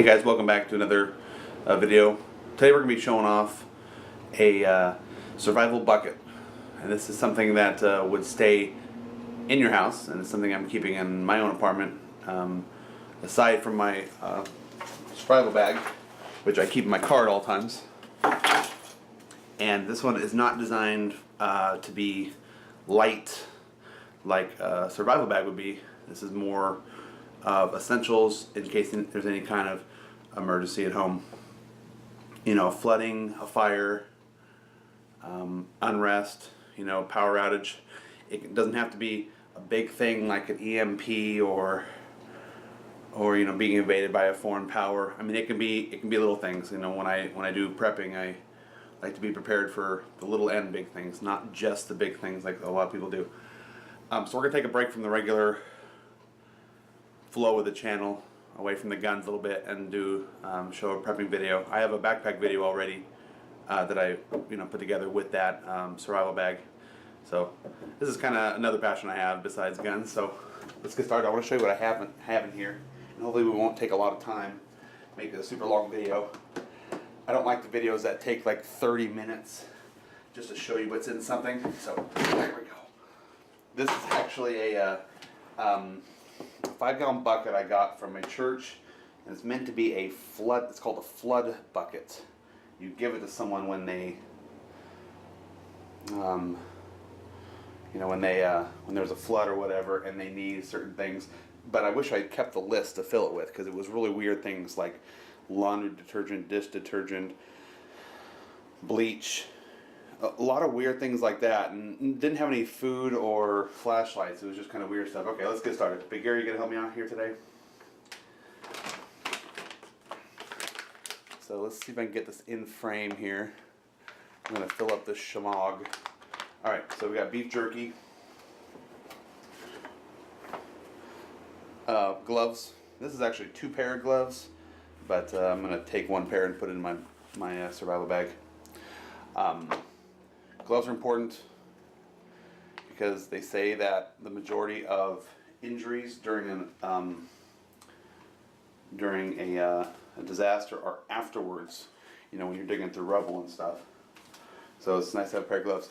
Hey guys, welcome back to another video. Today we're going to be showing off a survival bucket. And this is something that would stay in your house, and it's something I'm keeping in my own apartment, aside from my survival bag, which I keep in my car at all times. And this one is not designed to be light like a survival bag would be. This is more of essentials in case there's any kind of emergency at home. You know, flooding, a fire, unrest, you know, power outage. It doesn't have to be a big thing like an EMP or you know, being invaded by a foreign power. I mean, it can be little things. You know, when I do prepping, I like to be prepared for the little and big things, not just the big things like a lot of people do. So we're gonna take a break from the regular flow of the channel, away from the guns a little bit, and do show a prepping video. I have a backpack video already that I put together with that survival bag. So this is kind of another passion I have besides guns. So let's get started. I want to show you what I have in here, and hopefully we won't take a lot of time. Make it a super long video. I don't like the videos that take like 30 minutes just to show you what's in something. So there we go. This is actually a 5-gallon bucket I got from a church, and it's meant to be a flood. It's called a flood bucket. You give it to someone when they, when there's a flood or whatever, and they need certain things. But I wish I'd kept the list to fill it with, because it was really weird things like laundry detergent, dish detergent, bleach. A lot of weird things like that, and didn't have any food or flashlights. It was just kind of weird stuff. Okay, let's get started. Big Gary, you gonna help me out here today? So let's see if I can get this in frame here. I'm gonna fill up this shamog. All right, so we got beef jerky, gloves. This is actually 2 pair of gloves, but I'm gonna take 1 pair and put it in my survival bag. Gloves are important because they say that the majority of injuries during a disaster are afterwards. You know, when you're digging through rubble and stuff. So it's nice to have a pair of gloves.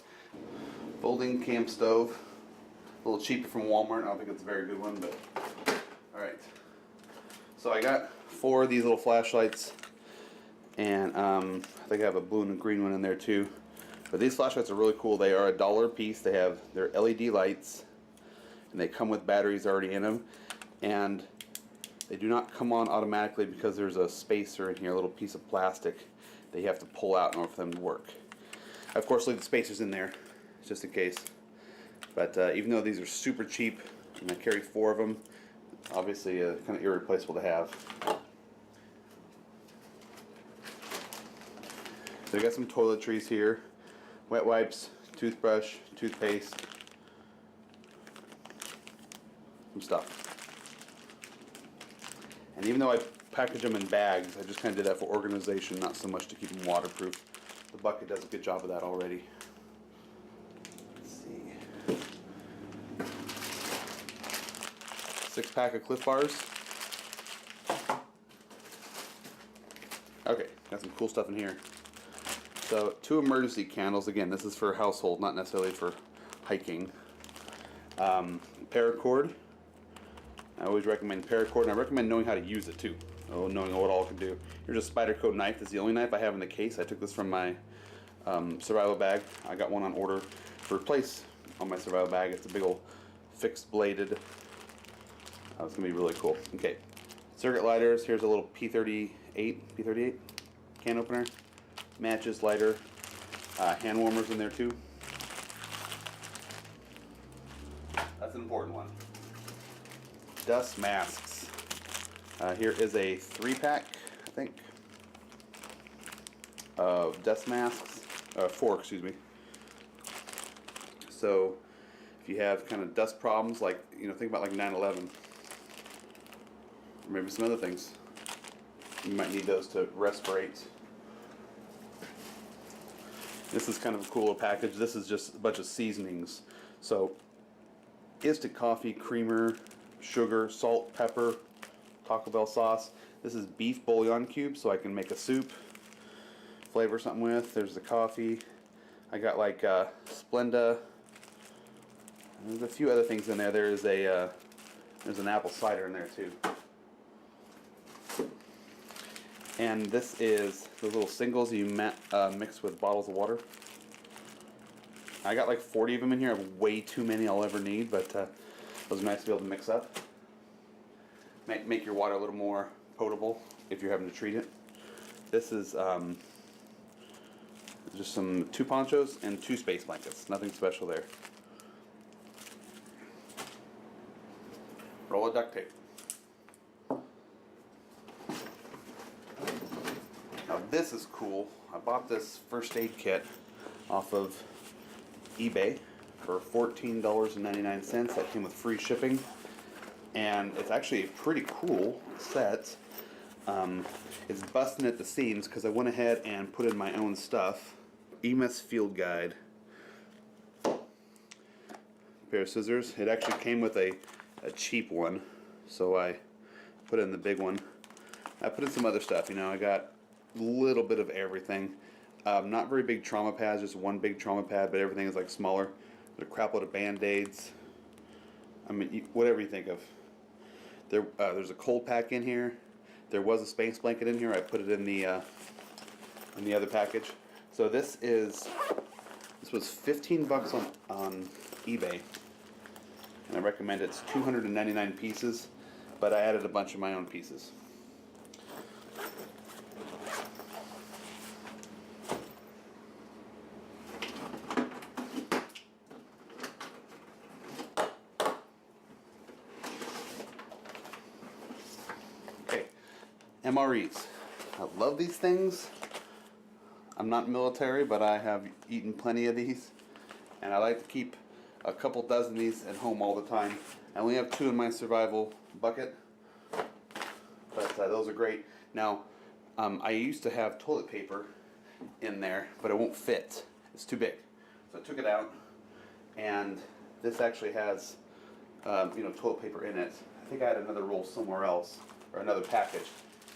Folding camp stove, a little cheaper from Walmart. I don't think it's a very good one, but all right. So I got 4 of these little flashlights, and I think I have a blue and a green one in there too. But these flashlights are really cool. They are $1 a piece. They're LED lights, and they come with batteries already in them. And they do not come on automatically because there's a spacer in here, a little piece of plastic that you have to pull out in order for them to work. I, of course, leave the spacers in there just in case. But even though these are super cheap, and I carry 4 of them, obviously kind of irreplaceable to have. So we got some toiletries here. Wet wipes, toothbrush, toothpaste, some stuff. And even though I package them in bags, I just kind of did that for organization, not so much to keep them waterproof. The bucket does a good job of that already. Let's see. 6-pack of Cliff Bars. Okay, got some cool stuff in here. So 2 emergency candles. Again, this is for household, not necessarily for hiking. Paracord. I always recommend paracord, and I recommend knowing how to use it too. Knowing what all it can do. Here's a Spyderco knife. This is the only knife I have in the case. I took this from my survival bag. I got one on order for place on my survival bag. It's a big old fixed bladed. It's gonna be really cool. Okay, circuit lighters. Here's a little P38 can opener. Matches, lighter, hand warmers in there too. That's an important one. Dust masks. Here is a 3-pack, I think, of dust masks. 4, excuse me. So if you have kind of dust problems, like, think about like 9/11, or maybe some other things, you might need those to respirate. This is kind of a cooler package. This is just a bunch of seasonings. So instant coffee, creamer, sugar, salt, pepper, Taco Bell sauce. This is beef bouillon cubes, so I can make a soup, flavor something with. There's the coffee. I got like Splenda. There's a few other things in there. There's an apple cider in there too. And this is the little singles you mix with bottles of water. I got like 40 of them in here. I have way too many I'll ever need, but those are nice to be able to mix up. Make your water a little more potable if you're having to treat it. This is just some 2 ponchos and 2 space blankets. Nothing special there. Roll of duct tape. Now this is cool. I bought this first aid kit off of eBay for $14.99. That came with free shipping, and it's actually a pretty cool set. It's busting at the seams because I went ahead and put in my own stuff. EMS Field Guide. Pair of scissors. It actually came with a cheap one, so I put in the big one. I put in some other stuff, you know. I got a little bit of everything. Not very big trauma pads, just one big trauma pad, but everything is like smaller. There's a crap load of band-aids. I mean, whatever you think of. There's a cold pack in here. There was a space blanket in here. I put it in the other package. So this was 15 bucks on eBay, and I recommend it's 299 pieces, but I added a bunch of my own pieces. Okay, MREs. I love these things. I'm not military, but I have eaten plenty of these, and I like to keep a couple dozen of these at home all the time. I only have 2 in my survival bucket, but those are great. Now, I used to have toilet paper in there, but it won't fit. It's too big. So I took it out, and this actually has toilet paper in it. I think I had another roll somewhere else, or another package.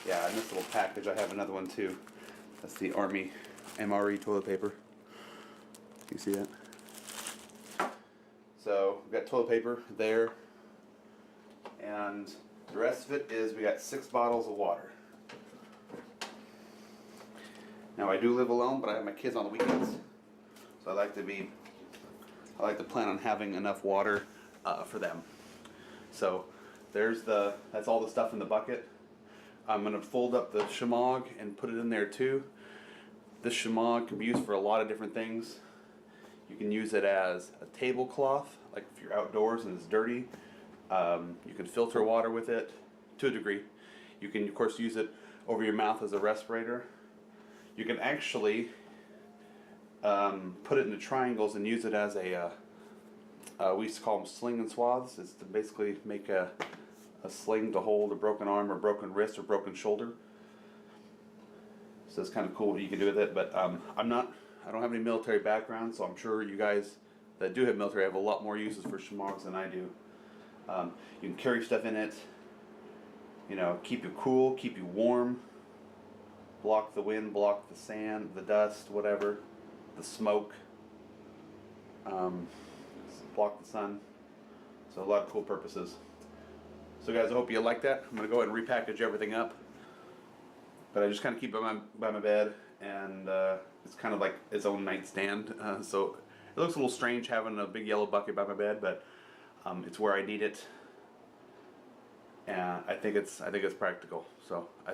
Yeah, in this little package I have another one too. That's the Army MRE toilet paper. You see that? So we've got toilet paper there, and the rest of it is we got 6 bottles of water. Now I do live alone, but I have my kids on the weekends, so I like to plan on having enough water for them. So that's all the stuff in the bucket. I'm gonna fold up the shemagh and put it in there too. This shemagh can be used for a lot of different things. You can use it as a tablecloth, like if you're outdoors and it's dirty. You can filter water with it to a degree. You can, of course, use it over your mouth as a respirator. You can actually put it into triangles and use it as we used to call them sling and swaths. It's to basically make a sling to hold a broken arm or broken wrist or broken shoulder. So it's kind of cool what you can do with it, but I don't have any military background, so I'm sure you guys that do have military have a lot more uses for shemaghs than I do. You can carry stuff in it, keep you cool, keep you warm, block the wind, block the sand, the dust, whatever, the smoke, block the sun. So a lot of cool purposes. So guys, I hope you like that. I'm going to go ahead and repackage everything up. But I just kind of keep it by my bed, and it's kind of like its own nightstand. So it looks a little strange having a big yellow bucket by my bed, but it's where I need it, and I think it's practical. So I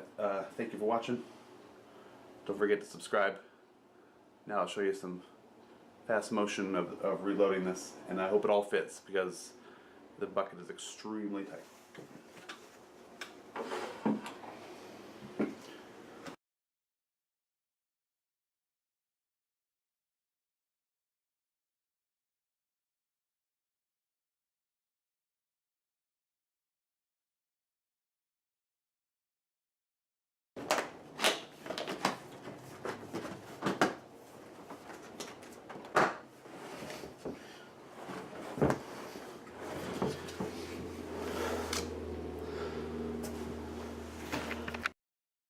thank you for watching. Don't forget to subscribe. Now I'll show you some fast motion of reloading this, and I hope it all fits because the bucket is extremely tight.